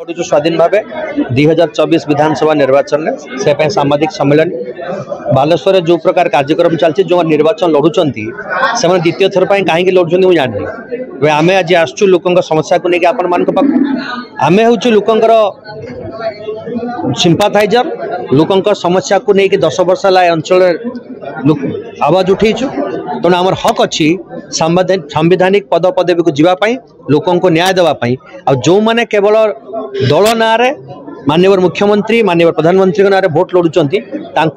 जो स्वाधीन भाव 2024 विधानसभा निर्वाचन से सामाजिक सम्मेलन बालेश्वर जो प्रकार कार्यक्रम चलती जो निर्वाचन लड़ुंट से द्वितीय थर पर कहीं लड़ुंट मुझे जानी आम आज आसचु लोक समस्या को लेकिन आपण मान आम हूँ लोकर सिंपाथाइजर लोक समस्या को लेकिन 10 वर्ष है अंचल आवाज उठेचु तेणु आमर हक अच्छी संवैधानिक पद पदवी को जीवाई लोकों को न्याय देवाई आ जो मैंने केवल दल ना माननीय मुख्यमंत्री माननीय प्रधानमंत्री ना भोट लड़ुंट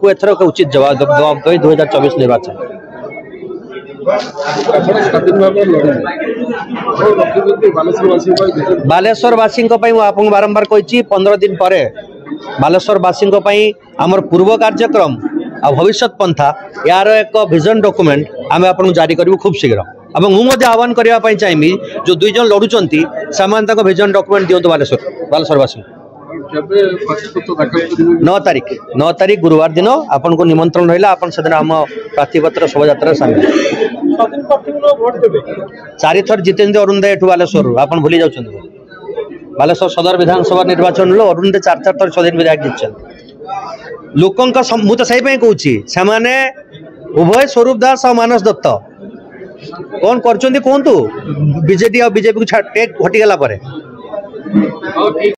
एथर उचित जवाब देवे 2024 निर्वाचन बालेश्वरवासी बारंबार कही 15 दिन पर बालेश्वरवासी आमर पूर्व कार्यक्रम आ भविष्य पंथा यार एक विजन डॉक्यूमेंट आम आपको जारी करूँ खूब शीघ्र और मुझे आह्वान करने चाहिए जो दुई जन लड़ुंट से विजन डॉक्यूमेंट दिंतु बालेश्वरवासी 9 तारीख गुरुवार दिन आपन को निमंत्रण रहा आप आम प्रार्थीपत्र शोभा सामिल 4 थर जितेंद्र अरुण दे बालेश्वर आप भूली जाऊँ बालेश्वर सदर विधानसभा निर्वाचन अरुण दे 4 थर स्वाधीन विधायक जीतन लोकों मुझे से कहूँ उभय स्वरूप दास और मानस दत्त कौन कर कहतु बीजेडी और बीजेपी को टेक हटिगला।